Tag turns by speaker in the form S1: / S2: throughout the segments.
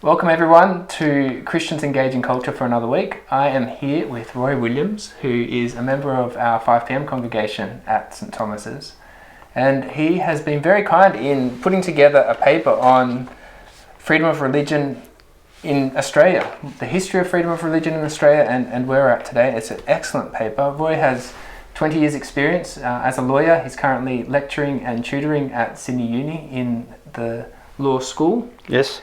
S1: Welcome everyone to Christians Engaging Culture for another week. I am here with Roy Williams, who is a member of our 5pm congregation at St Thomas's, and he has been very kind in putting together a paper on freedom of religion in Australia, the history of freedom of religion in Australia and where we're at today. It's an excellent paper. Roy has 20 years experience as a lawyer. He's currently lecturing and tutoring at Sydney Uni in the law school.
S2: Yes.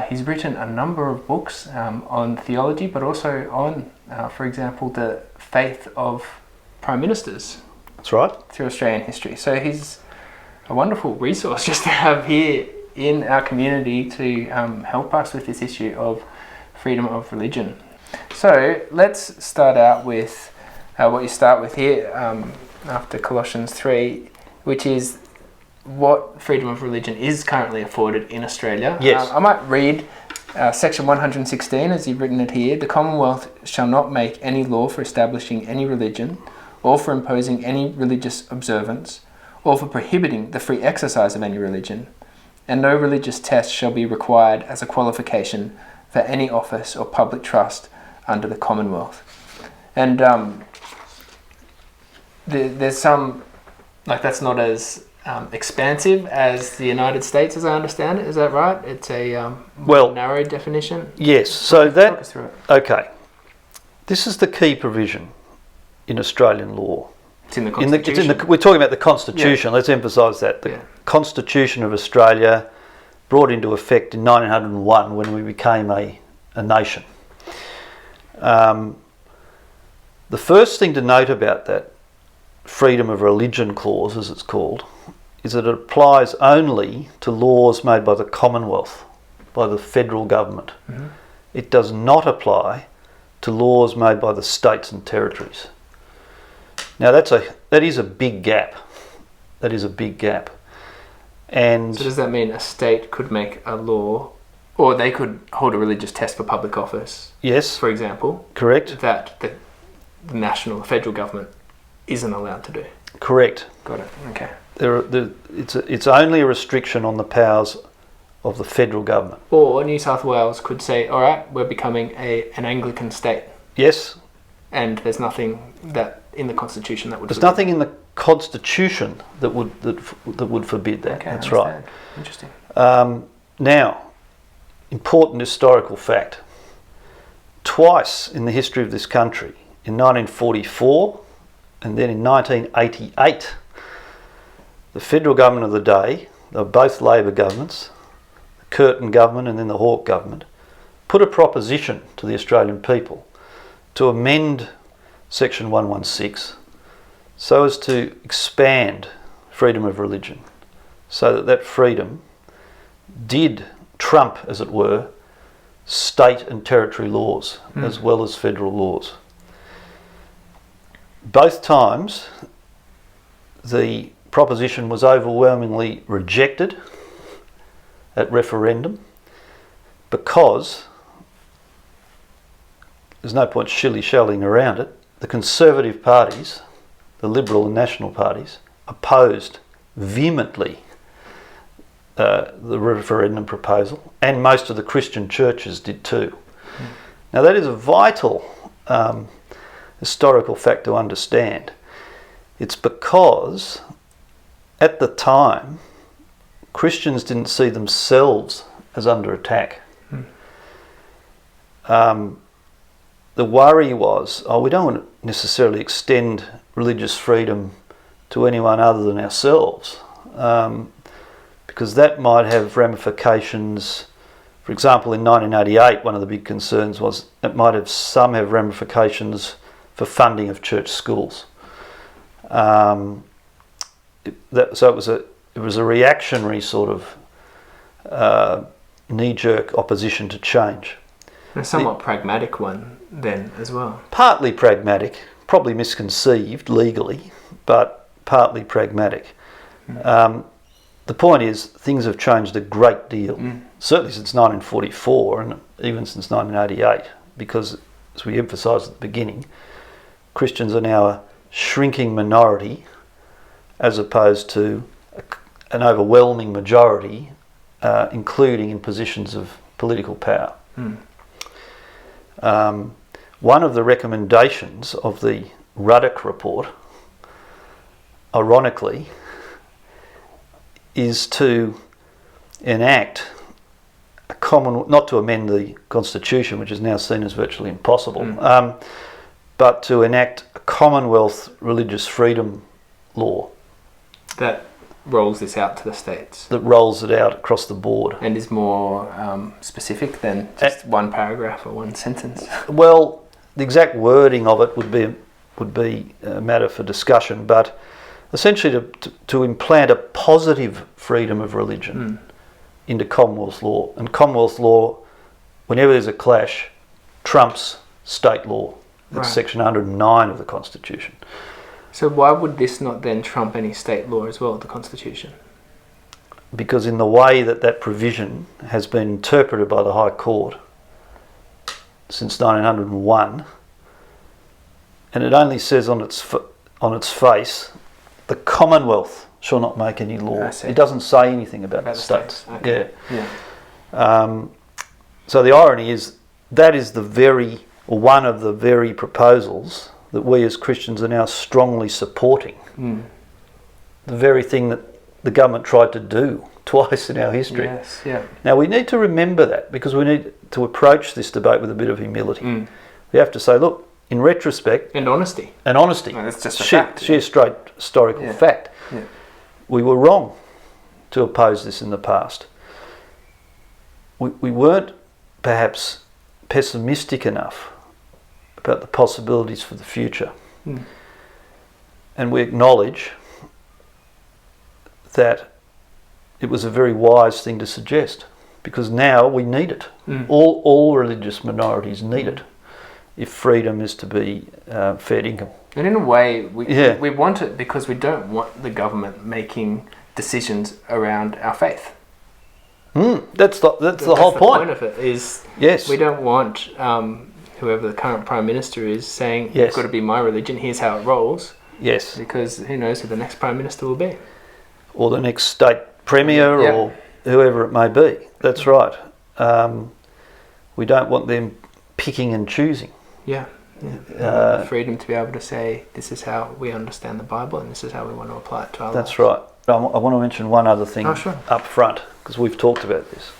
S1: He's written a number of books on theology, but also on, for example, the faith of prime ministers.
S2: That's right.
S1: Through Australian history. So he's a wonderful resource just to have here in our community to help us with this issue of freedom of religion. So let's start out with what you start with here after Colossians 3, which is what freedom of religion is currently afforded in Australia.
S2: Yes.
S1: I might read section 116 as you've written it here. The Commonwealth shall not make any law for establishing any religion, or for imposing any religious observance, or for prohibiting the free exercise of any religion, and no religious test shall be required as a qualification for any office or public trust under the Commonwealth. And there's some, like, that's not as expansive as the United States, as I understand it. Is that right? It's a more narrow definition.
S2: Yes. So
S1: talk us through it.
S2: Okay. This is the key provision in Australian law.
S1: It's in the Constitution.
S2: We're talking about the Constitution. Yeah. Let's emphasise that. The Constitution of Australia brought into effect in 1901 when we became a nation. The first thing to note about that freedom of religion clause, as it's called, is that it applies only to laws made by the Commonwealth, by the federal government. Mm-hmm. It does not apply to laws made by the states and territories. Now that is a big gap. That is a big gap. And
S1: so does that mean a state could make a law, or they could hold a religious test for public office?
S2: Yes.
S1: For example.
S2: Correct.
S1: That the federal government isn't allowed to do.
S2: Correct.
S1: Got it. Okay.
S2: It's only a restriction on the powers of the federal government.
S1: Or New South Wales could say, all right, we're becoming an Anglican state.
S2: Yes. And
S1: there's nothing that in the Constitution that would.
S2: There's nothing in the Constitution that would forbid that.
S1: Okay,
S2: that's right.
S1: Interesting.
S2: Now, important historical fact. Twice in the history of this country, in 1944 and then in 1988, the federal government of the day, they were both Labor governments, the Curtin government and then the Hawke government, put a proposition to the Australian people to amend section 116 so as to expand freedom of religion, so that freedom did trump, as it were, state and territory laws as well as federal laws. Both times the proposition was overwhelmingly rejected at referendum because there's no point shilly-shallying around it. The Conservative parties, the Liberal and National parties, opposed vehemently the referendum proposal, and most of the Christian churches did too. Now that is a vital historical fact to understand. It's because at the time Christians didn't see themselves as under attack. The worry was, we don't want to necessarily extend religious freedom to anyone other than ourselves, because that might have ramifications. For example, in 1988, one of the big concerns was it might have ramifications for funding of church schools. So it was a reactionary sort of knee-jerk opposition to change.
S1: A somewhat pragmatic one then as well.
S2: Partly pragmatic, probably misconceived legally, but partly pragmatic. The point is, things have changed a great deal, certainly since 1944 and even since 1988, because, as we emphasised at the beginning, Christians are now a shrinking minority as opposed to an overwhelming majority, including in positions of political power. One of the recommendations of the Ruddock report, ironically, is to enact a not to amend the Constitution, which is now seen as virtually impossible, but to enact a Commonwealth religious freedom law.
S1: That rolls this out to the states.
S2: That rolls it out across the board.
S1: And is more specific than just one paragraph or one sentence.
S2: Well, the exact wording of it would be a matter for discussion, but essentially to implant a positive freedom of religion into Commonwealth law. And Commonwealth law, whenever there's a clash, trumps state law. That's Section 109 of the Constitution.
S1: So why would this not then trump any state law as well, the Constitution?
S2: Because in the way that provision has been interpreted by the High Court since 1901, and it only says on its face, the Commonwealth shall not make any law. It doesn't say anything about the states.
S1: Okay.
S2: So the irony is that is one of the very proposals that we as Christians are now strongly supporting. The very thing that the government tried to do twice in our history.
S1: Yes, yeah.
S2: Now we need to remember that, because we need to approach this debate with a bit of humility. We have to say, look, in retrospect...
S1: And honesty.
S2: No, that's just a fact. Sheer straight historical fact.
S1: Yeah.
S2: We were wrong to oppose this in the past. We weren't perhaps pessimistic enough about the possibilities for the future. And we acknowledge that it was a very wise thing to suggest, because now we need it. All religious minorities need it if freedom is to be fair income. And
S1: in a way, we want it because we don't want the government making decisions around our faith.
S2: That's the whole point.
S1: The point of it is,
S2: yes,
S1: we don't want whoever the current Prime Minister is saying, it's got to be my religion, here's how it rolls.
S2: Yes.
S1: Because who knows who the next Prime Minister will be.
S2: Or the next state Premier or whoever it may be. That's right. We don't want them picking and choosing.
S1: The freedom to be able to say, this is how we understand the Bible and this is how we want to apply it to our lives.
S2: That's right. I want to mention one other thing up front, because we've talked about this.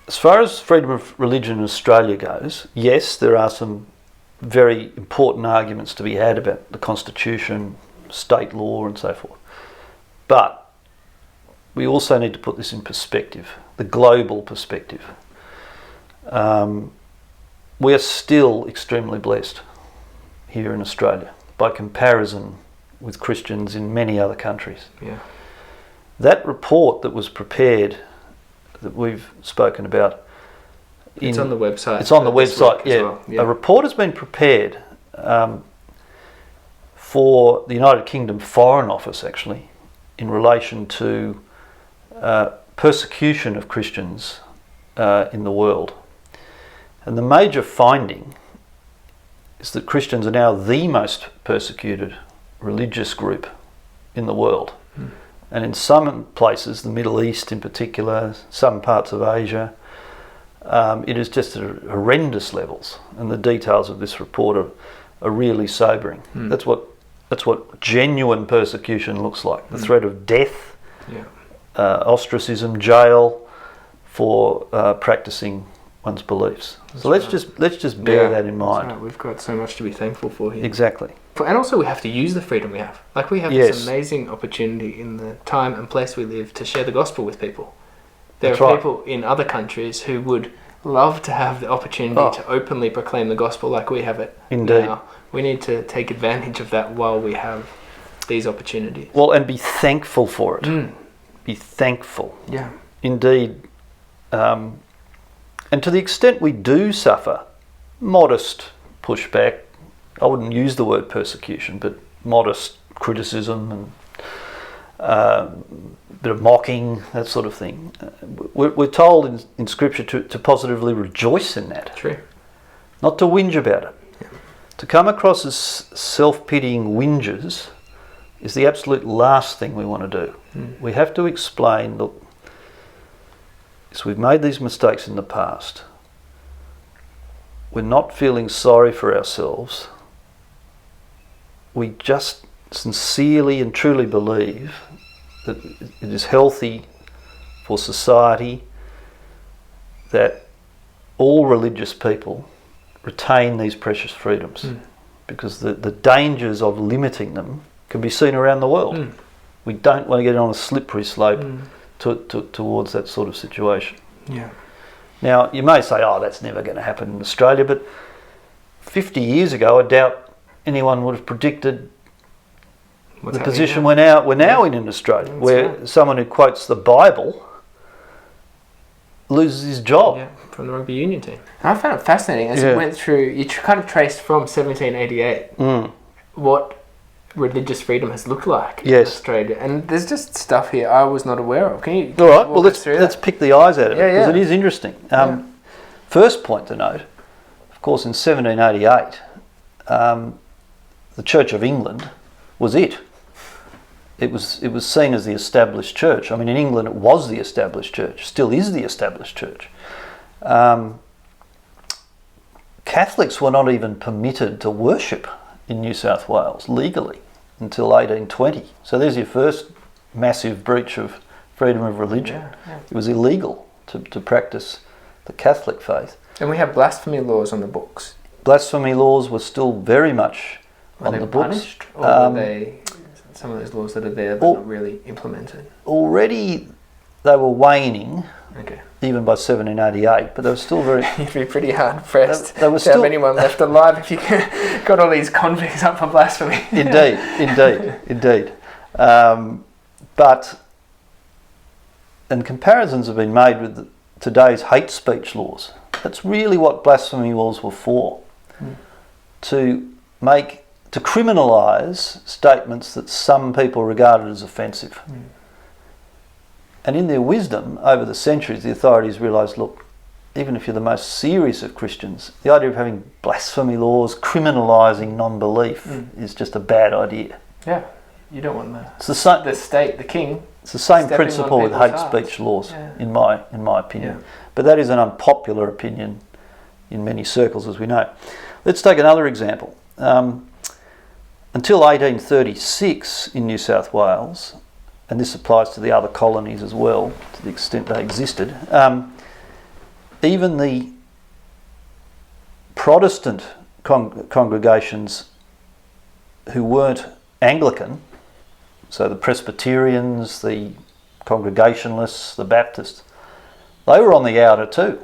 S2: As far as freedom of religion in Australia goes, yes, there are some very important arguments to be had about the Constitution, state law and so forth. But we also need to put this in perspective, the global perspective. We are still extremely blessed here in Australia by comparison with Christians in many other countries. That report that was prepared, that we've spoken about,
S1: it's on the website.
S2: It's on the website.
S1: Well.
S2: A report has been prepared for the United Kingdom Foreign Office, actually, in relation to persecution of Christians in the world. And the major finding is that Christians are now the most persecuted religious group in the world. And in some places, the Middle East in particular, some parts of Asia, it is just at horrendous levels. And the details of this report are really sobering. That's what genuine persecution looks like. The threat of death, ostracism, jail for practicing one's beliefs. Let's just bear that in mind.
S1: Right. We've got so much to be thankful for here.
S2: Exactly.
S1: And also we have to use the freedom we have. Like we have this amazing opportunity in the time and place we live to share the gospel with people. There are people in other countries who would love to have the opportunity to openly proclaim the gospel like we have it.
S2: Indeed.
S1: Now. We need to take advantage of that while we have these opportunities.
S2: Well, and be thankful for it. Be thankful.
S1: Yeah.
S2: Indeed. And to the extent we do suffer modest pushback, I wouldn't use the word persecution, but modest criticism and a bit of mocking, that sort of thing. We're told in Scripture to positively rejoice in that.
S1: True.
S2: Not to whinge about it. Yeah. To come across as self-pitying whingers is the absolute last thing we want to do. We have to explain, look, is we've made these mistakes in the past. We're not feeling sorry for ourselves. We just sincerely and truly believe that it is healthy for society that all religious people retain these precious freedoms, because the dangers of limiting them can be seen around the world. We don't want to get on a slippery slope towards that sort of situation.
S1: Yeah.
S2: Now, you may say, oh, that's never going to happen in Australia, but 50 years ago, I doubt anyone would have predicted the position we're now in Australia, where someone who quotes the Bible loses his job.
S1: Yeah, from the rugby union team. And I found it fascinating as you went through, you kind of traced from 1788 what religious freedom has looked like in Australia. And there's just stuff here I was not aware of. Can you
S2: All right, well, let's pick the eyes out of it, because it is interesting. First point to note, of course, in 1788, the Church of England was it. It was seen as the established church. I mean, in England it was the established church, still is the established church. Catholics were not even permitted to worship in New South Wales legally until 1820. So there's your first massive breach of freedom of religion. It was illegal to practice the Catholic faith.
S1: And we have blasphemy laws on the books.
S2: Blasphemy laws were still very much on the books.
S1: Punished, or were they some of those laws that are there but not really implemented?
S2: Already they were waning, even by 1788, but they were still very...
S1: You'd be pretty hard pressed
S2: to
S1: have anyone left alive if you got all these convicts up for blasphemy.
S2: Indeed. And comparisons have been made with today's hate speech laws. That's really what blasphemy laws were for. To criminalise statements that some people regarded as offensive. And in their wisdom, over the centuries, the authorities realised, look, even if you're the most serious of Christians, the idea of having blasphemy laws criminalising non-belief is just a bad idea.
S1: Yeah, you don't want the state, the king.
S2: It's the same principle with hate speech laws, in my opinion. But that is an unpopular opinion in many circles, as we know. Let's take another example. Until 1836 in New South Wales, and this applies to the other colonies as well, to the extent they existed, even the Protestant congregations who weren't Anglican, so the Presbyterians, the Congregationalists, the Baptists, they were on the outer too.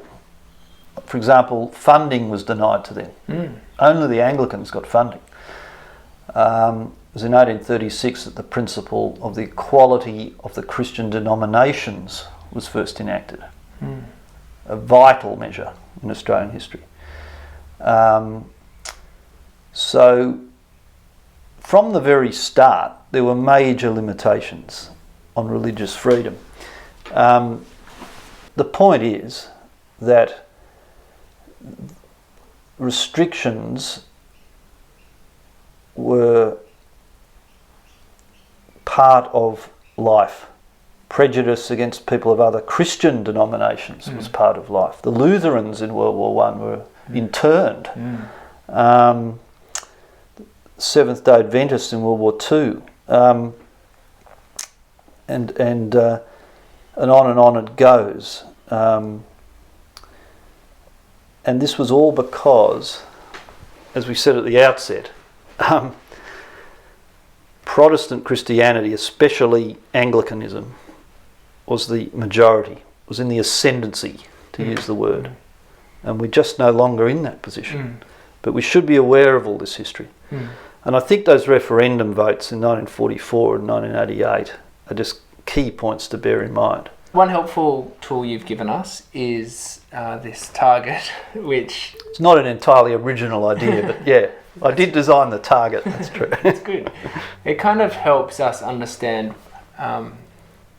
S2: For example, funding was denied to them. Only the Anglicans got funding. It was in 1836 that the principle of the equality of the Christian denominations was first enacted. A vital measure in Australian history. So from the very start, there were major limitations on religious freedom. The point is that restrictions were part of life. Prejudice against people of other Christian denominations was part of life. The Lutherans in World War I were interned. Seventh-day Adventists in World War II. And on it goes. And this was all because, as we said at the outset, Protestant Christianity, especially Anglicanism, was the majority, was in the ascendancy, to use the word. And we're just no longer in that position. But we should be aware of all this history. And I think those referendum votes in 1944 and 1988 are just key points to bear in mind.
S1: One helpful tool you've given us is this target, which...
S2: It's not an entirely original idea, but yeah, I did design the target, that's true.
S1: That's good. It kind of helps us understand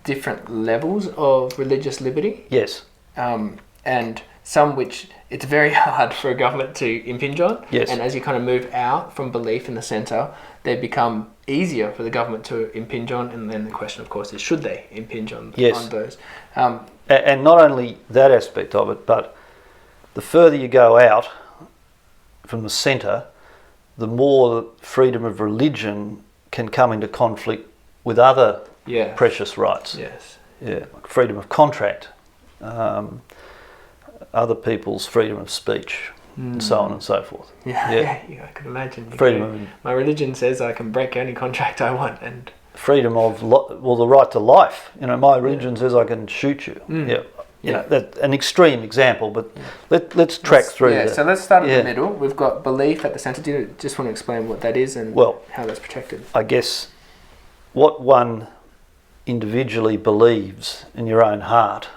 S1: different levels of religious liberty.
S2: Yes.
S1: And some which it's very hard for a government to impinge on.
S2: Yes.
S1: And as you kind of move out from belief in the centre, they become easier for the government to impinge on. And then the question, of course, is should they impinge on those?
S2: And not only that aspect of it, but the further you go out from the centre, the more freedom of religion can come into conflict with other precious rights.
S1: Yes.
S2: Yeah, like freedom of contract, other people's freedom of speech, and so on and so forth.
S1: Yeah, I can imagine. My religion says I can break any contract I want, and
S2: freedom of the right to life. My religion says I can shoot you. That's an extreme example, but let's track through that.
S1: So let's start in the middle. We've got belief at the centre. Do you just want to explain what that is and how that's protected?
S2: I guess what one individually believes in your own heart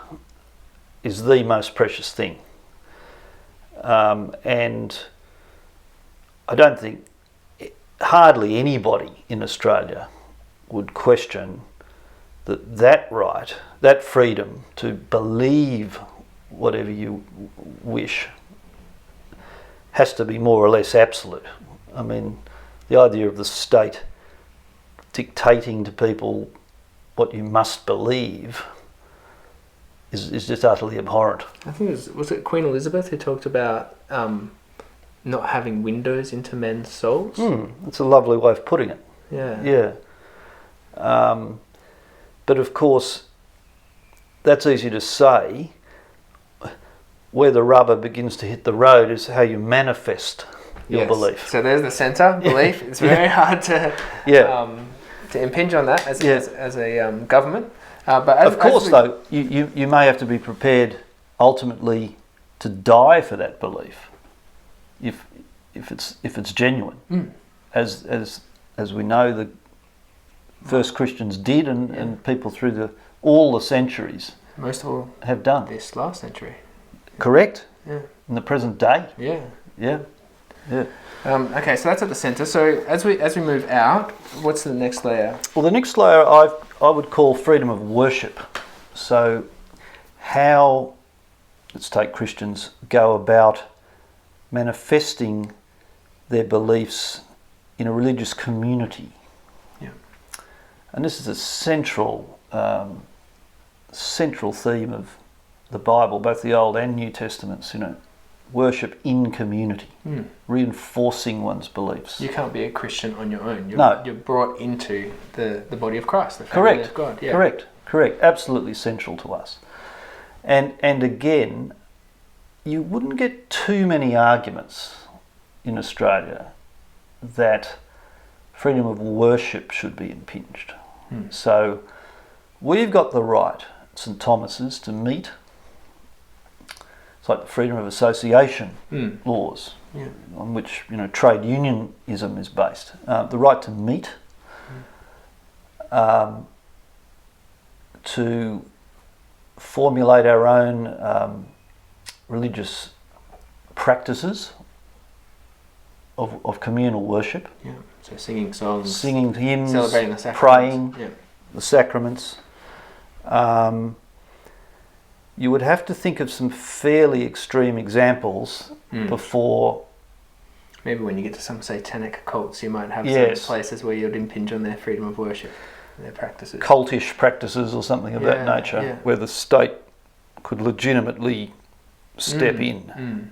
S2: is the most precious thing. And I don't think hardly anybody in Australia would question that right, that freedom to believe whatever you wish has to be more or less absolute. I mean, the idea of the state dictating to people what you must believe is just utterly abhorrent.
S1: I think was it Queen Elizabeth who talked about not having windows into men's souls?
S2: That's a lovely way of putting it.
S1: Yeah.
S2: But of course, that's easy to say. Where the rubber begins to hit the road is how you manifest your belief.
S1: So there's the centre, belief. It's very hard to impinge on that as a government. But of course,
S2: though, you may have to be prepared ultimately to die for that belief, if it's genuine, as we know the first Christians did, and people through all the centuries
S1: most of all
S2: have done
S1: this last century.
S2: Correct.
S1: Yeah.
S2: In the present day.
S1: Yeah. Okay, so that's at the centre. So as we move out, what's the next layer?
S2: Well, the next layer I would call freedom of worship. So how, let's take Christians, go about manifesting their beliefs in a religious community.
S1: Yeah.
S2: And this is a central theme of the Bible, both the Old and New Testaments, worship in community, reinforcing one's beliefs.
S1: You can't be a Christian on your own. You're brought into the body of Christ, the family of God. Yeah.
S2: Correct. Absolutely central to us. And again, you wouldn't get too many arguments in Australia that freedom of worship should be impinged. So we've got the right, St Thomas's, to meet. It's like the freedom of association laws, on which trade unionism is based. The right to meet, to formulate our own religious practices of communal worship.
S1: Yeah. So singing songs,
S2: singing hymns,
S1: celebrating the sacraments,
S2: praying, the sacraments. You would have to think of some fairly extreme examples before.
S1: Maybe when you get to some satanic cults, you might have some places where you'd impinge on their freedom of worship, their practices.
S2: Cultish practices or something of that nature, where the state could legitimately step in.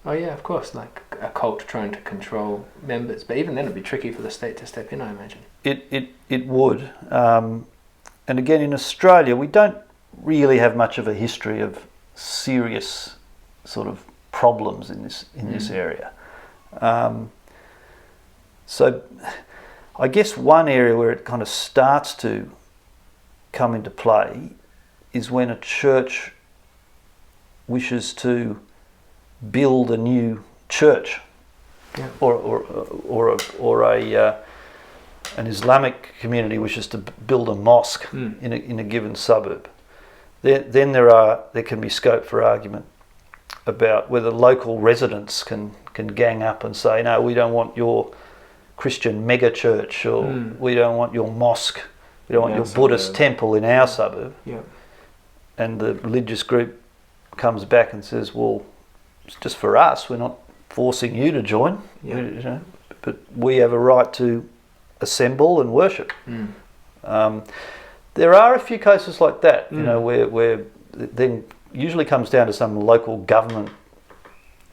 S1: Oh yeah, of course, like a cult trying to control members, but even then it'd be tricky for the state to step in, I imagine.
S2: It would, and again in Australia we don't really have much of a history of serious sort of problems in this area. So I guess one area where it kind of starts to come into play is when a church wishes to build a new church, or an Islamic community wishes to build a mosque in a given suburb. Then there can be scope for argument about whether local residents can gang up and say, no, we don't want your Christian mega church, or we don't want your mosque, we don't want your Buddhist temple in our suburb.
S1: Yeah.
S2: And the religious group comes back and says, well, it's just for us, we're not forcing you to join, but we have a right to assemble and worship. There are a few cases like that, where then usually comes down to some local government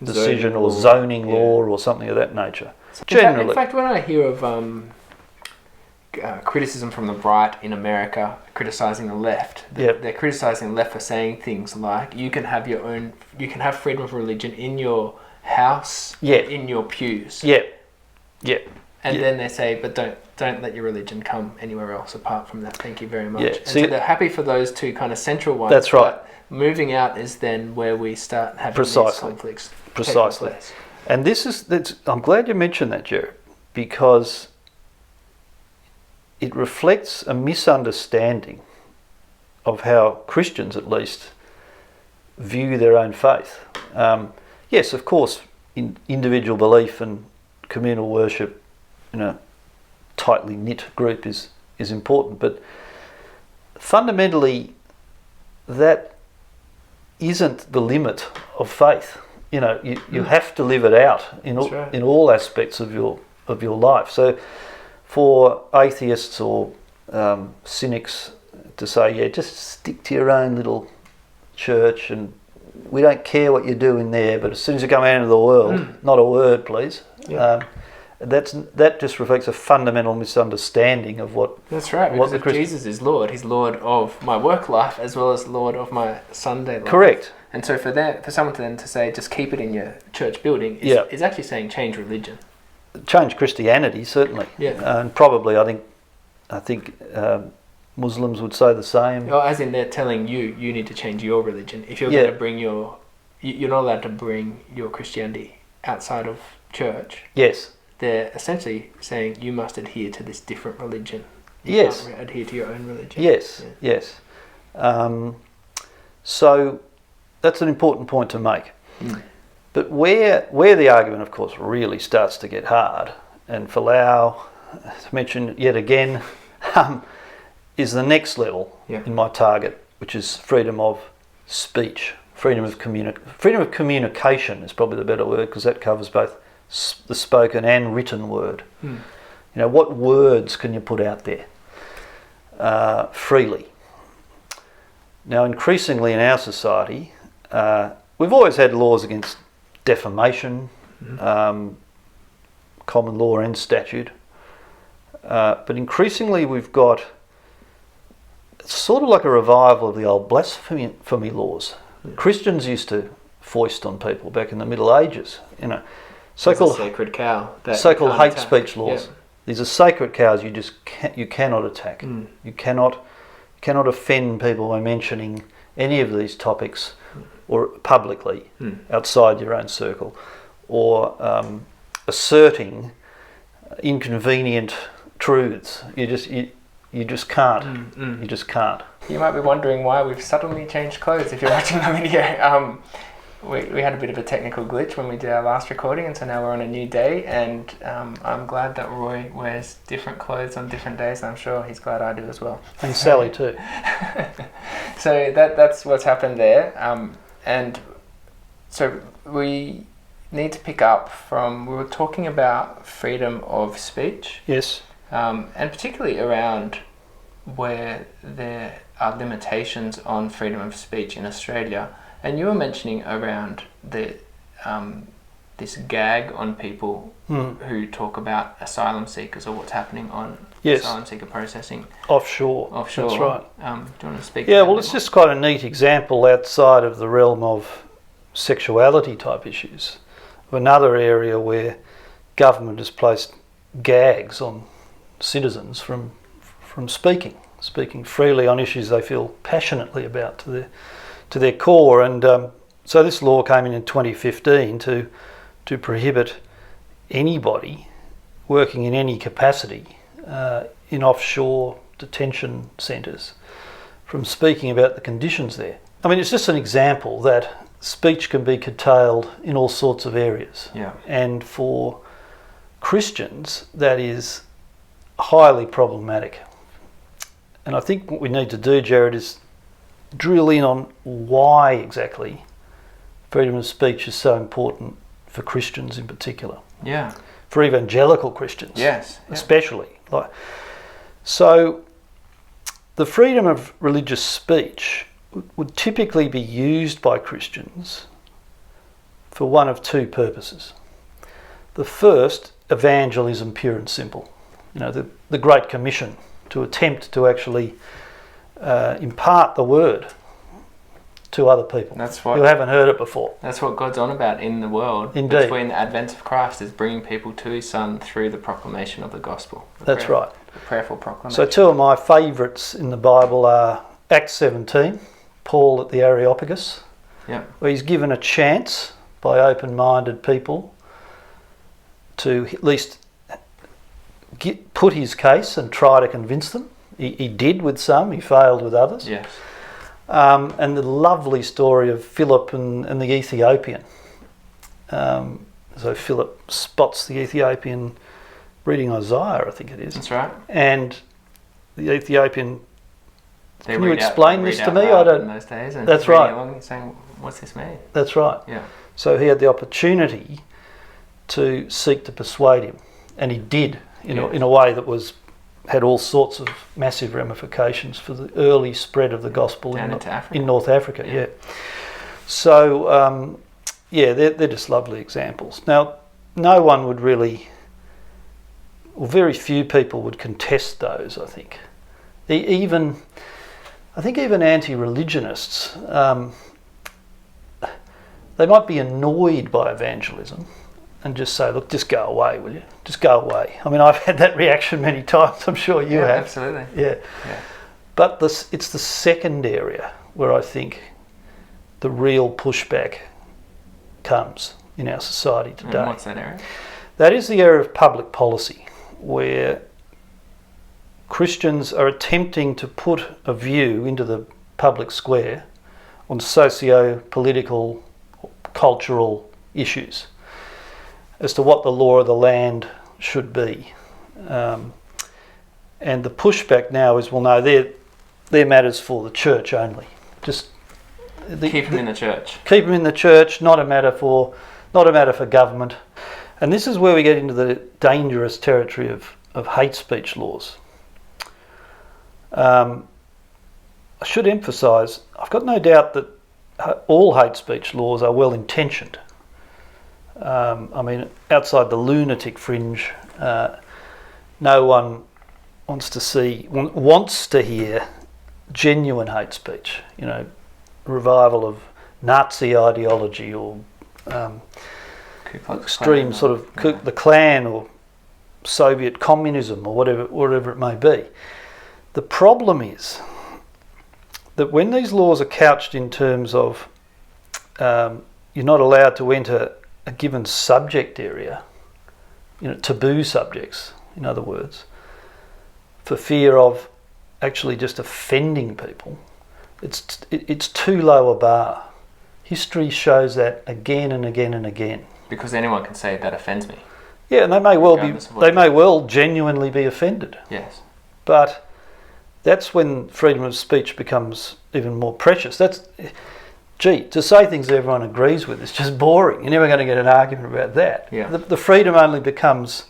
S2: decision or zoning law or something of that nature.
S1: In fact, when I hear of criticism from the right in America criticising the left, they're criticising the left for saying things like you can have freedom of religion in your house, in your pews. And then they say, but don't let your religion come anywhere else apart from that. Thank you very much. And so they're happy for those two kind of central ones.
S2: That's right.
S1: But moving out is then where we start having these conflicts.
S2: Precisely. And I'm glad you mentioned that, Jared, because it reflects a misunderstanding of how Christians, at least, view their own faith. Yes, of course, individual belief and communal worship in a tightly knit group is important, but fundamentally that isn't the limit of faith. You have to live it out in all aspects of your life. So for atheists or cynics to say, just stick to your own little church and we don't care what you do in there, but as soon as you come out into the world, not a word, please. That just reflects a fundamental misunderstanding of what. That's right.
S1: Because if Jesus is Lord, He's Lord of my work life as well as Lord of my Sunday life.
S2: Correct.
S1: And so for someone to say just keep it in your church building is actually saying change religion.
S2: Change Christianity, certainly. And probably I think Muslims would say the same.
S1: Well, as in they're telling you need to change your religion. If you're going to bring you're not allowed to bring your Christianity outside of church.
S2: Yes.
S1: They're essentially saying you must adhere to this different religion.
S2: You
S1: can't adhere to your own religion.
S2: Yes. So that's an important point to make. But where the argument, of course, really starts to get hard, and Falau, to mention yet again, is the next level in my target, which is freedom of speech, freedom of communication is probably the better word, because that covers both the spoken and written word. What words can you put out there freely? Now, increasingly in our society, we've always had laws against defamation, common law and statute, but increasingly we've got sort of like a revival of the old blasphemy laws. Christians used to foist on people back in the Middle Ages, so-called
S1: sacred cow,
S2: so-called hate speech laws. These are sacred cows you cannot attack. You cannot offend people by mentioning any of these topics or publicly outside your own circle, or asserting inconvenient truths. You just can't. You just can't.
S1: You might be wondering why we've suddenly changed clothes if you're watching the video. We had a bit of a technical glitch when we did our last recording, and so now we're on a new day, and I'm glad that Roy wears different clothes on different days, and I'm sure he's glad I do as well.
S2: And Sally too.
S1: So that's what's happened there. And so we need to pick up from, we were talking about freedom of speech.
S2: Yes.
S1: And particularly around where there are limitations on freedom of speech in Australia. And you were mentioning around this gag on people who talk about asylum seekers or what's happening on asylum seeker processing. Offshore.
S2: That's right.
S1: Do you want to speak
S2: to that? Yeah, well, it's just quite a neat example outside of the realm of sexuality type issues of another area where government has placed gags on citizens from speaking freely on issues they feel passionately about to their core. And so this law came in 2015 to prohibit anybody working in any capacity in offshore detention centres from speaking about the conditions there. I mean, it's just an example that speech can be curtailed in all sorts of areas.
S1: Yeah.
S2: And for Christians, that is highly problematic. And I think what we need to do, Jared, is drill in on why exactly freedom of speech is so important for Christians in particular.
S1: Yeah.
S2: For evangelical Christians.
S1: Yes. Yeah.
S2: Especially. So the freedom of religious speech would typically be used by Christians for one of two purposes. The first, evangelism pure and simple. The Great Commission, to attempt to actually impart the word to other people who haven't heard it before.
S1: That's what God's on about in the world.
S2: Indeed.
S1: Between the advent of Christ is bringing people to his Son through the proclamation of the gospel.
S2: That's right.
S1: The prayerful proclamation.
S2: So two of my favourites in the Bible are Acts 17, Paul at the Areopagus, where he's given a chance by open-minded people to at least put his case and try to convince them. He did with some, he failed with others.
S1: Yes.
S2: And the lovely story of Philip and the Ethiopian. So Philip spots the Ethiopian reading Isaiah, I think it is.
S1: That's right.
S2: And the Ethiopian, can you explain this to me? I don't.
S1: In those days, and
S2: that's right.
S1: Along and saying, "What's this mean?"
S2: That's right.
S1: Yeah.
S2: So he had the opportunity to seek to persuade him, and he did in a way that had all sorts of massive ramifications for the early spread of the gospel in North Africa. Yeah. So they're just lovely examples. Now, no one would really, or very few people would contest those. I think, even anti-religionists, they might be annoyed by evangelism and just say, look, just go away, will you? Just go away. I mean, I've had that reaction many times. I'm sure you have.
S1: Absolutely.
S2: Yeah. But it's the second area where I think the real pushback comes in our society today.
S1: And what's that area?
S2: That is the area of public policy, where Christians are attempting to put a view into the public square on socio-political, cultural issues as to what the law of the land should be. And the pushback now is, well, no, they're matters for the church only. Just
S1: keep them in the church.
S2: Keep them in the church, not a matter for government. And this is where we get into the dangerous territory of hate speech laws. I should emphasise, I've got no doubt that all hate speech laws are well intentioned. I mean, outside the lunatic fringe, no one wants to hear genuine hate speech. Revival of Nazi ideology or extreme sort of the Klan or Soviet communism or whatever it may be. The problem is that when these laws are couched in terms of you're not allowed to enter a given subject area, taboo subjects, in other words, for fear of actually just offending people, it's too low a bar. History shows that again and again and again.
S1: Because anyone can say that offends me.
S2: Yeah, and they may well genuinely be offended.
S1: Yes.
S2: But that's when freedom of speech becomes even more precious. To say things that everyone agrees with is just boring. You're never going to get an argument about that.
S1: Yeah.
S2: The freedom only becomes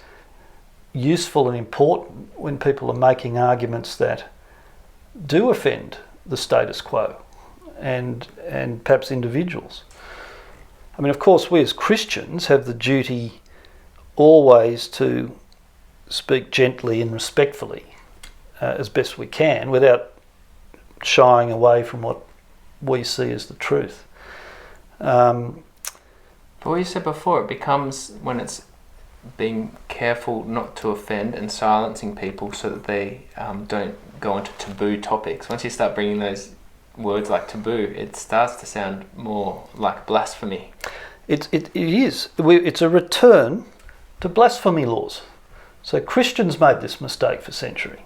S2: useful and important when people are making arguments that do offend the status quo and perhaps individuals. I mean, of course, we as Christians have the duty always to speak gently and respectfully as best we can without shying away from what we see as the truth.
S1: But what you said before, it becomes, when it's being careful not to offend and silencing people so that they don't go into taboo topics. Once you start bringing those words like taboo, it starts to sound more like blasphemy. It
S2: is. It's a return to blasphemy laws. So Christians made this mistake for centuries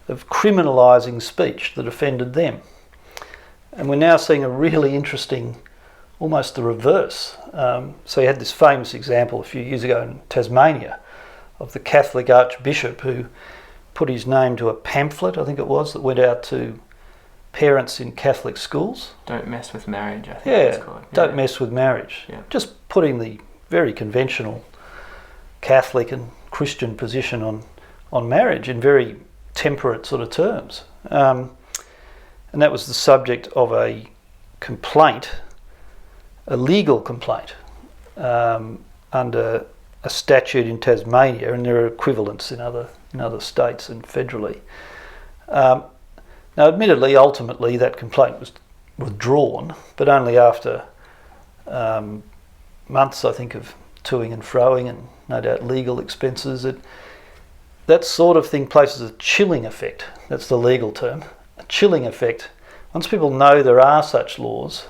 S2: of criminalising speech that offended them. And we're now seeing a really interesting, almost the reverse. So you had this famous example a few years ago in Tasmania of the Catholic Archbishop who put his name to a pamphlet, I think it was, that went out to parents in Catholic schools.
S1: Don't mess with marriage, I think
S2: Yeah,
S1: it's called.
S2: don't mess with marriage.
S1: Yeah.
S2: Just putting the very conventional Catholic and Christian position on marriage in very temperate sort of terms. And that was the subject of a complaint, a legal complaint, under a statute in Tasmania, and there are equivalents in other states and federally. Now, admittedly, ultimately, that complaint was withdrawn, but only after months, I think, of toing and froing and no doubt legal expenses. That sort of thing places a chilling effect. That's the legal term. A chilling effect. Once people know there are such laws,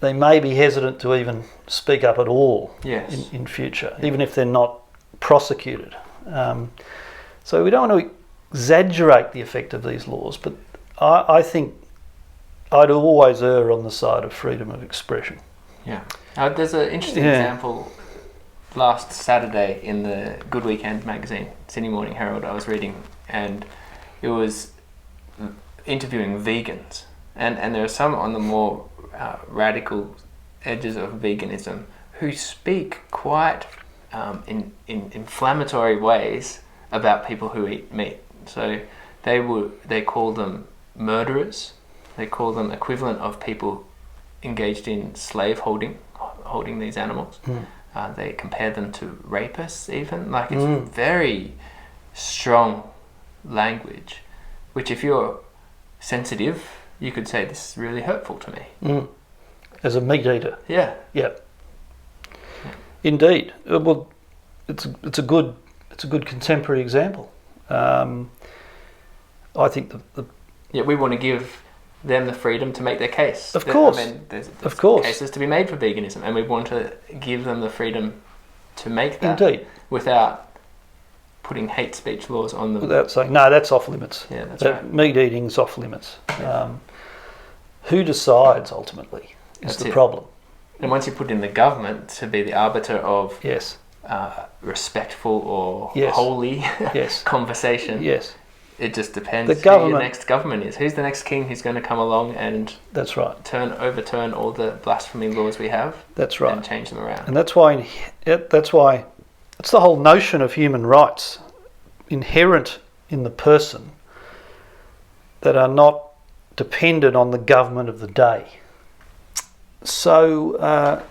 S2: they may be hesitant to even speak up at all in future, even if they're not prosecuted. So we don't want to exaggerate the effect of these laws, but I think I'd always err on the side of freedom of expression.
S1: Yeah. There's an interesting example last Saturday in the Good Weekend magazine, Sydney Morning Herald, I was reading, and it was interviewing vegans. And there are some on the more radical edges of veganism who speak quite in inflammatory ways about people who eat meat. So they call them murderers. They call them equivalent of people engaged in slave holding these animals. They compare them to rapists even. Like, it's very strong language, which if you're sensitive, you could say this is really hurtful to me.
S2: As a meat eater.
S1: Yeah.
S2: Indeed. Well, it's a good contemporary example. I think
S1: we want to give them the freedom to make their case.
S2: Of course.
S1: I mean, there's
S2: of course.
S1: cases to be made for veganism, and we want to give them the freedom to make that.
S2: Indeed.
S1: Without putting hate speech laws on them.
S2: Without saying, no, that's off limits.
S1: Yeah, that's right.
S2: Meat eating's off limits. Who decides ultimately is the problem.
S1: And once you put in the government to be the arbiter of respectful or holy conversation, it just depends who your next government is. Who's the next king who's going to come along and
S2: that's right,
S1: overturn all the blasphemy laws we have.
S2: That's right,
S1: and change them around.
S2: And that's why it's the whole notion of human rights inherent in the person that are not dependent on the government of the day. So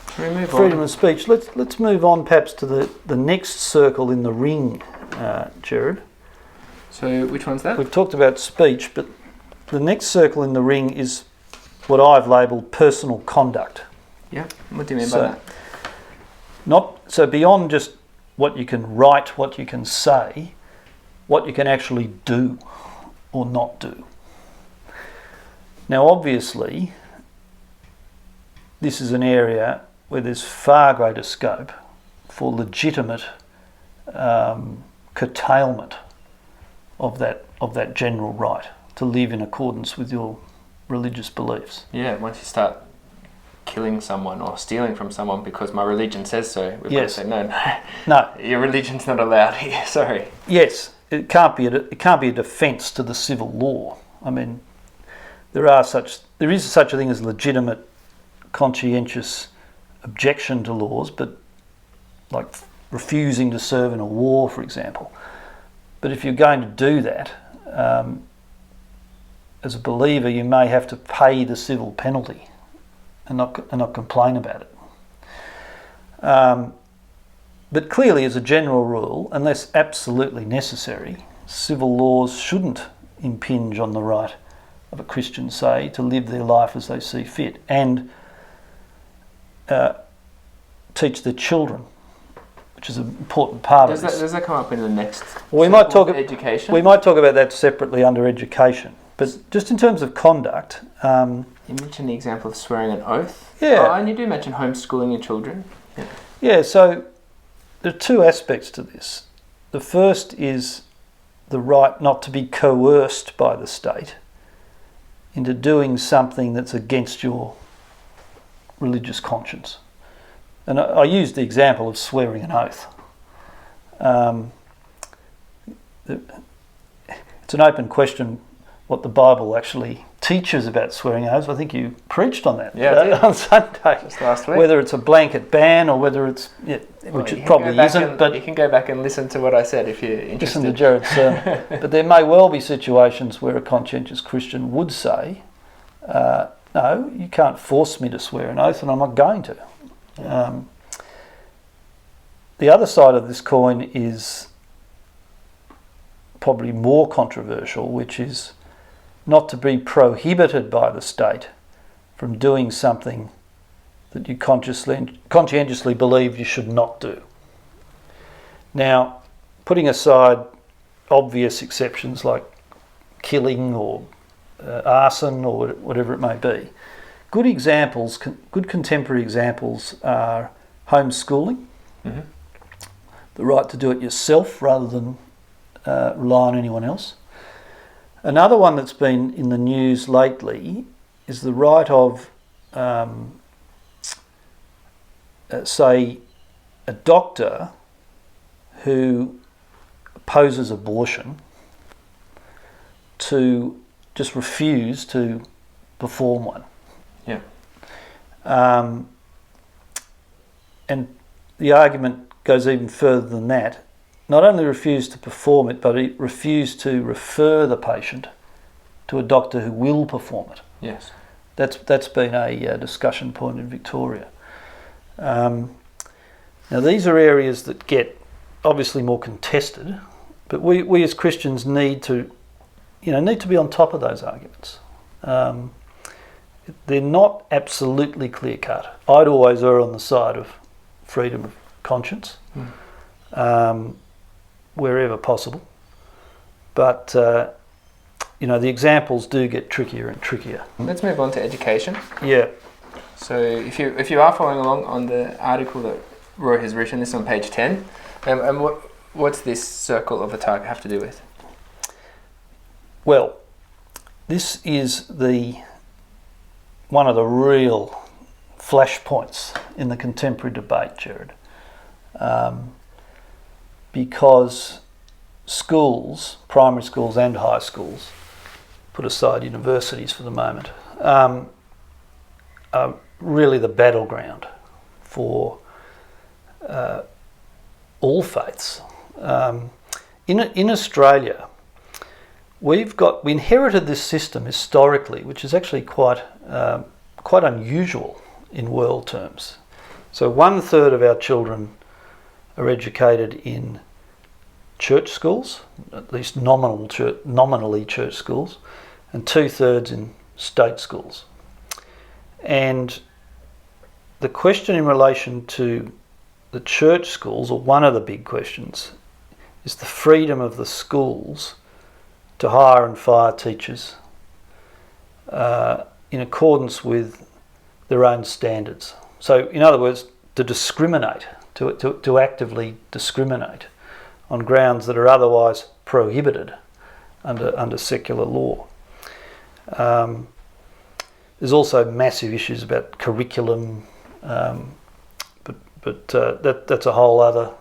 S2: freedom of speech. Let's move on perhaps to the next circle in the ring, Gerard.
S1: So which one's that?
S2: We've talked about speech, but the next circle in the ring is what I've labelled personal conduct.
S1: Yeah, what do you mean by that?
S2: So beyond just what you can write, what you can say, what you can actually do or not do. Now obviously, this is an area where there's far greater scope for legitimate curtailment of that general right to live in accordance with your religious beliefs.
S1: Yeah, once you start killing someone or stealing from someone because my religion says so, we've got to say no, your religion's not allowed here. Sorry.
S2: Yes, it can't be a defence to the civil law. I mean, there is such a thing as legitimate, conscientious objection to laws, but like refusing to serve in a war, for example. But if you're going to do that, as a believer, you may have to pay the civil penalty and not complain about it. But clearly, as a general rule, unless absolutely necessary, civil laws shouldn't impinge on the right of a Christian, say, to live their life as they see fit and teach their children, which is an important part of this.
S1: Does that come up in the next
S2: education? We might talk about that separately under education. But just in terms of conduct...
S1: you mentioned the example of swearing an oath.
S2: Yeah.
S1: And you do mention homeschooling your children.
S2: Yeah, so there are two aspects to this. The first is the right not to be coerced by the state into doing something that's against your religious conscience. And I used the example of swearing an oath. It's an open question what the Bible actually teaches about swearing oaths. I think you preached on that
S1: I
S2: on Sunday.
S1: Just last week.
S2: Whether it's a blanket ban or whether it's, which it probably isn't. But
S1: you can go back and listen to what I said if you're interested.
S2: Listen to Jared's sermon. But there may well be situations where a conscientious Christian would say, no, you can't force me to swear an oath, and I'm not going to. The other side of this coin is probably more controversial, which is not to be prohibited by the state from doing something that you conscientiously believe you should not do. Now, putting aside obvious exceptions like killing or arson or whatever it may be, good examples, good contemporary examples are homeschooling, the right to do it yourself rather than rely on anyone else. Another one that's been in the news lately is the right of, say, a doctor who opposes abortion to just refuse to perform one.
S1: Yeah.
S2: And the argument goes even further than that. Not only refuse to perform it, but it refused to refer the patient to a doctor who will perform it.
S1: Yes.
S2: That's been a discussion point in Victoria. Now these are areas that get obviously more contested, but we as Christians need to be on top of those arguments. They're not absolutely clear cut. I'd always err on the side of freedom of conscience. Wherever possible, but the examples do get trickier and trickier.
S1: Let's move on to education.
S2: Yeah.
S1: So if you are following along on the article that Roy has written, this is on page 10, and what's this circle of a target have to do with?
S2: Well, this is one of the real flashpoints in the contemporary debate, Gerard. Because schools, primary schools and high schools, put aside universities for the moment, are really the battleground for all faiths. In Australia, we inherited this system historically, which is actually quite unusual in world terms. So 1/3 of our children are educated in church schools, at least nominally church schools, and 2/3 in state schools. And the question in relation to the church schools, or one of the big questions, is the freedom of the schools to hire and fire teachers in accordance with their own standards. So, in other words, to discriminate, to actively discriminate on grounds that are otherwise prohibited under secular law. There's also massive issues about curriculum, but that's a whole other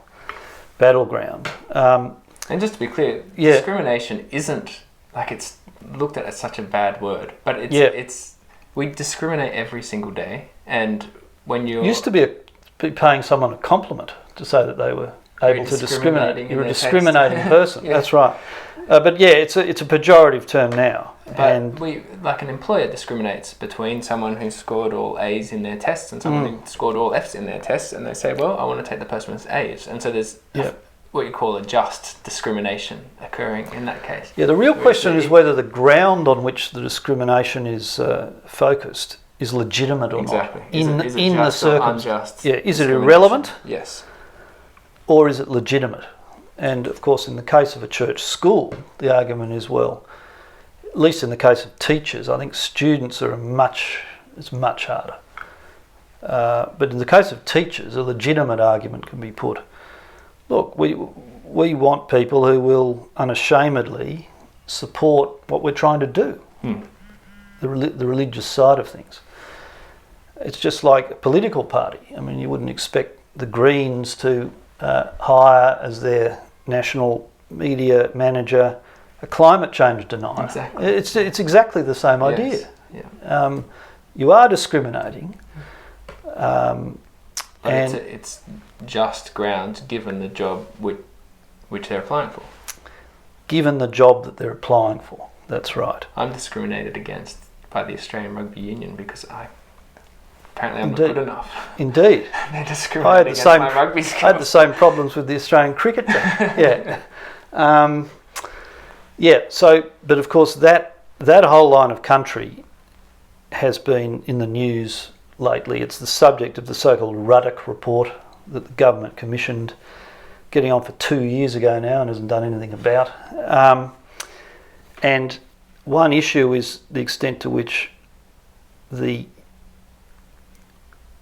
S2: battleground.
S1: And just to be clear, discrimination isn't like it's looked at as such a bad word, but it's we discriminate every single day, and when you
S2: used to be paying someone a compliment to say that they were able to discriminate. You're a discriminating person. That's right. But it's a pejorative term now.
S1: But an employer discriminates between someone who scored all A's in their tests and someone who scored all F's in their tests, and they say, well, I want to take the person with A's. And so there's what you call a just discrimination occurring in that case. Yeah,
S2: the real question is whether the ground on which the discrimination is focused is legitimate or not.
S1: In the circumstance.
S2: Is it irrelevant?
S1: Yes.
S2: Or is it legitimate? And of course, in the case of a church school, the argument is, well, at least in the case of teachers, I think students are it's much harder. But in the case of teachers, a legitimate argument can be put. Look, we want people who will unashamedly support what we're trying to do, the religious side of things. It's just like a political party. I mean, you wouldn't expect the Greens to hire as their national media manager a climate change denier.
S1: Exactly.
S2: It's exactly the same idea.
S1: Yes. Yeah.
S2: You are discriminating,
S1: But
S2: and
S1: it's just grounds given the job which they're applying for.
S2: given the job that they're applying for. That's right.
S1: I'm discriminated against by the Australian Rugby Union because apparently I'm
S2: Indeed.
S1: not good enough.
S2: Indeed.
S1: They're discriminating against my rugby skills.
S2: I had the same problems with the Australian cricket team. Yeah. So, but of course that whole line of country has been in the news lately. It's the subject of the so-called Ruddock report that the government commissioned getting on for 2 years ago now and hasn't done anything about. And one issue is the extent to which the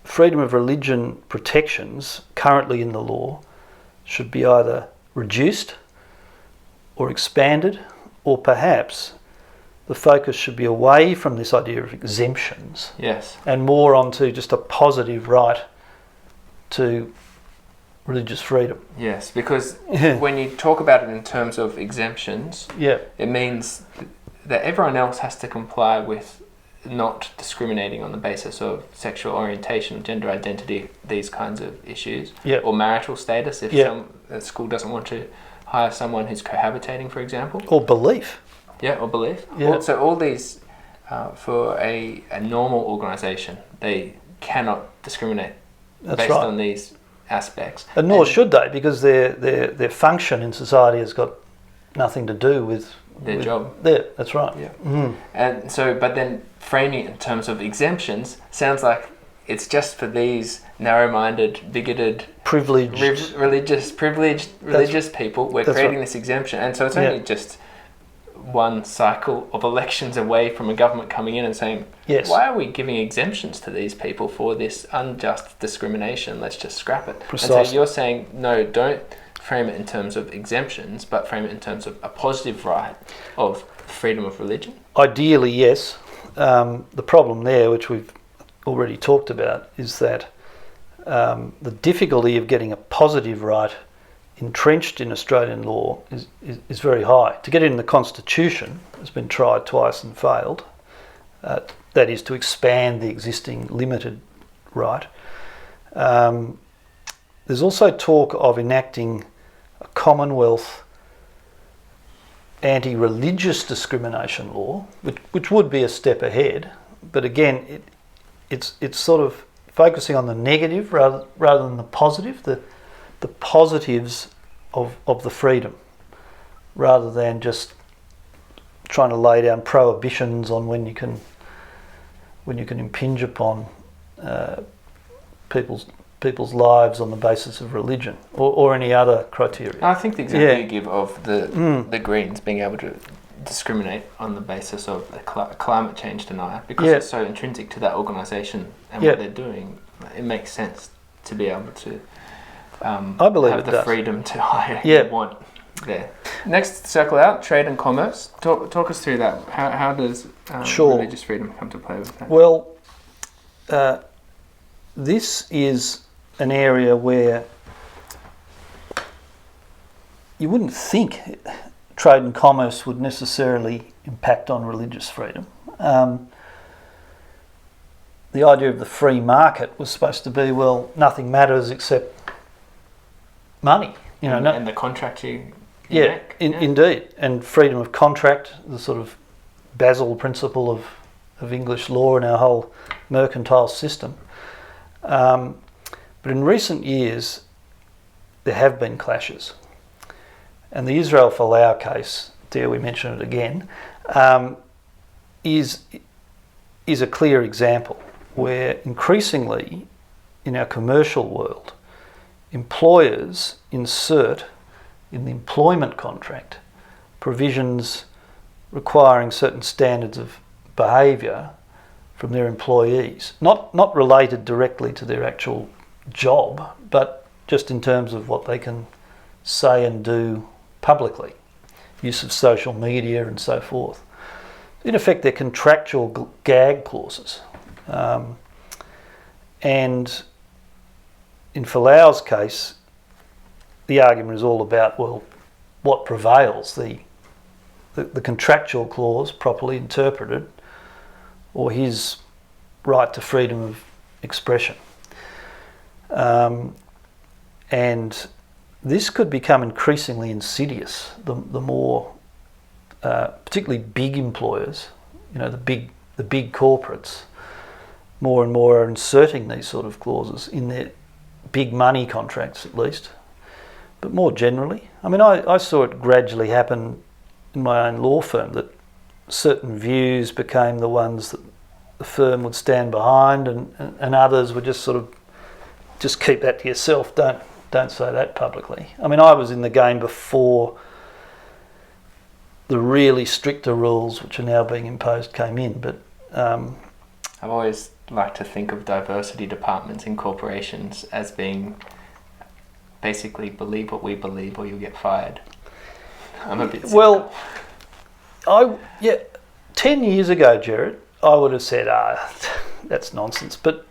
S2: freedom of religion protections currently in the law should be either reduced or expanded, or perhaps the focus should be away from this idea of exemptions
S1: Yes.
S2: and more onto just a positive right to religious freedom.
S1: Yes, because when you talk about it in terms of exemptions,
S2: Yeah,
S1: it means that everyone else has to comply with not discriminating on the basis of sexual orientation, gender identity, these kinds of issues,
S2: Yeah.
S1: or marital status. If
S2: Yeah.
S1: a school doesn't want to hire someone who's cohabitating, for example,
S2: or belief.
S1: yeah, or belief.
S2: Yeah.
S1: So all these, for a normal organisation, they cannot discriminate
S2: That's
S1: based
S2: right.
S1: on these aspects.
S2: And nor should they, because their function in society has got nothing to do with
S1: Their job.
S2: That's right.
S1: Yeah.
S2: Mm.
S1: And so, but then framing it in terms of exemptions sounds like it's just for these narrow-minded, bigoted,
S2: Privileged.
S1: religious people. We're
S2: that's
S1: creating
S2: right.
S1: this exemption, and so it's only just one cycle of elections away from a government coming in and saying,
S2: Yes.
S1: why are we giving exemptions to these people for this unjust discrimination? Let's just scrap it. And
S2: Precisely.
S1: so you're saying, no, don't frame it in terms of exemptions, but frame it in terms of a positive right of freedom of religion.
S2: Ideally, yes. The problem there, which we've already talked about, is that the difficulty of getting a positive right entrenched in Australian law is very high. To get it in the Constitution has been tried twice and failed. That is, to expand the existing limited right. There's also talk of enacting a Commonwealth anti-religious discrimination law, which would be a step ahead. But again, it's sort of focusing on the negative rather than the positive, the positives of the freedom, rather than just trying to lay down prohibitions on when you can impinge upon people's lives on the basis of religion or any other criteria.
S1: I think the example you give of the Greens being able to discriminate on the basis of a climate change denier, because it's so intrinsic to that organisation and what they're doing, it makes sense to be able to
S2: I believe
S1: have
S2: it
S1: the
S2: does.
S1: freedom to hire who you want there. Next, circle out, trade and commerce. Talk us through that. How does religious freedom come to play with that?
S2: Well, this is an area where you wouldn't think trade and commerce would necessarily impact on religious freedom. The idea of the free market was supposed to be, well, nothing matters except money.
S1: And the contract you make.
S2: Indeed. And freedom of contract, the sort of Basel principle of English law and our whole mercantile system. But in recent years, there have been clashes. And the Israel-Folau case, dare we mention it again, is a clear example where increasingly in our commercial world, employers insert in the employment contract provisions requiring certain standards of behaviour from their employees, not related directly to their actual job, but just in terms of what they can say and do publicly, use of social media and so forth. In effect, they're contractual gag clauses. And in Folau's case, the argument is all about, well, what prevails, the the contractual clause properly interpreted, or his right to freedom of expression. And this could become increasingly insidious the more, particularly big employers, the big corporates, more and more are inserting these sort of clauses in their big money contracts at least. But more generally, I saw it gradually happen in my own law firm, that certain views became the ones that the firm would stand behind, and others would just sort of just keep that to yourself. Don't say that publicly. I was in the game before the really stricter rules, which are now being imposed, came in. But
S1: I've always liked to think of diversity departments in corporations as being basically believe what we believe or you'll get fired. I'm a bit cynical.
S2: Well, 10 years ago, Gerard, I would have said, that's nonsense. But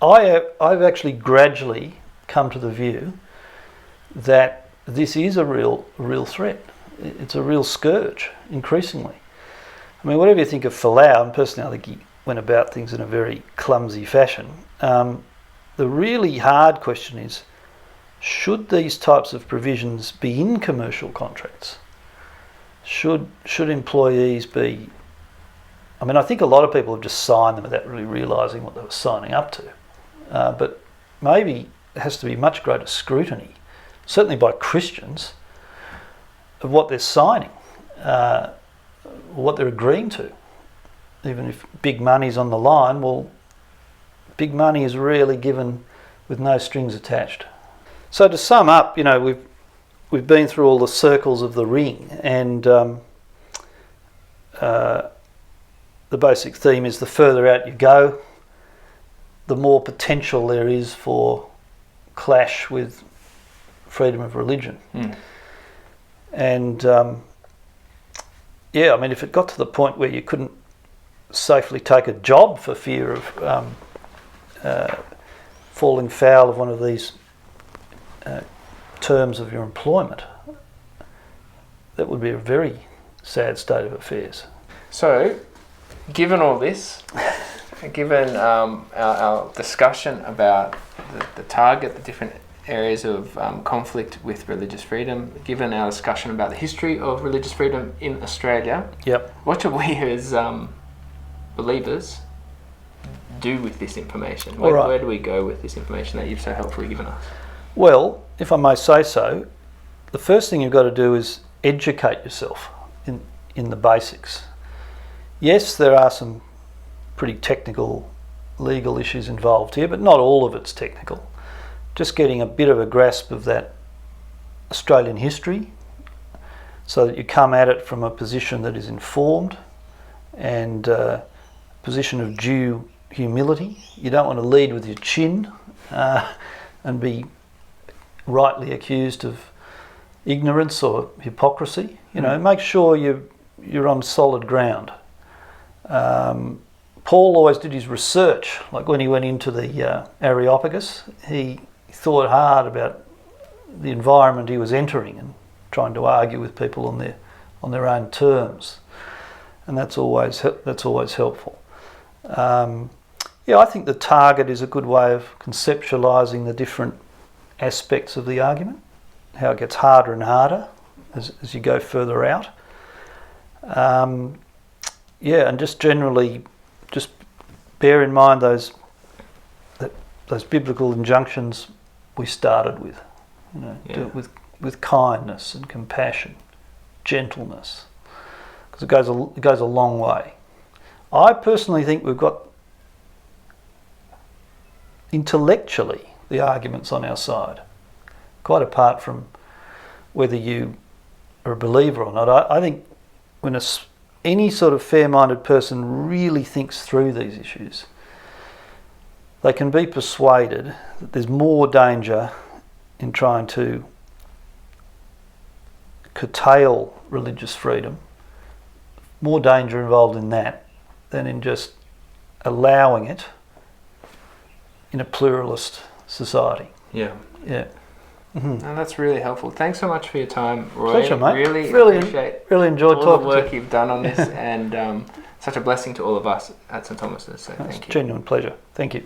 S2: I've actually gradually come to the view that this is a real threat. It's a real scourge, increasingly. Whatever you think of Folau, and personally I think he went about things in a very clumsy fashion, the really hard question is, should these types of provisions be in commercial contracts? Should employees be... I think a lot of people have just signed them without really realising what they were signing up to. But maybe there has to be much greater scrutiny, certainly by Christians, of what they're signing, what they're agreeing to. Even if big money's on the line, well, big money is rarely given with no strings attached. So to sum up, we've been through all the circles of the ring, and the basic theme is the further out you go, the more potential there is for clash with freedom of religion. And if it got to the point where you couldn't safely take a job for fear of falling foul of one of these terms of your employment, that would be a very sad state of affairs.
S1: So, given all this, given our discussion about the target, the different areas of conflict with religious freedom, given our discussion about the history of religious freedom in Australia, what should we as believers do with this information? Where do we go with this information that you've so helpfully given us?
S2: Well, if I may say so, the first thing you've got to do is educate yourself in the basics. Yes, there are some pretty technical legal issues involved here, but not all of it's technical. Just getting a bit of a grasp of that Australian history so that you come at it from a position that is informed and a position of due humility. You don't want to lead with your chin and be rightly accused of ignorance or hypocrisy. Make sure you're on solid ground. Paul always did his research, like when he went into the Areopagus, he thought hard about the environment he was entering and trying to argue with people on their own terms, and that's always helpful. I think the target is a good way of conceptualising the different aspects of the argument, how it gets harder and harder as you go further out. And just generally, just bear in mind those biblical injunctions we started with. Do it with kindness and compassion, gentleness, because it goes a long way. I personally think we've got intellectually the arguments on our side, quite apart from whether you are a believer or not. I think when any sort of fair-minded person really thinks through these issues, they can be persuaded that there's more danger in trying to curtail religious freedom, more danger involved in that than in just allowing it in a pluralist society.
S1: Yeah. No, that's really helpful. Thanks so much for your time, Roy.
S2: Pleasure, mate.
S1: Really appreciate
S2: really enjoyed
S1: all
S2: talking
S1: the work
S2: to you.
S1: you've done on this, and such a blessing to all of us at St Thomas's. So thank you.
S2: Genuine pleasure. Thank you.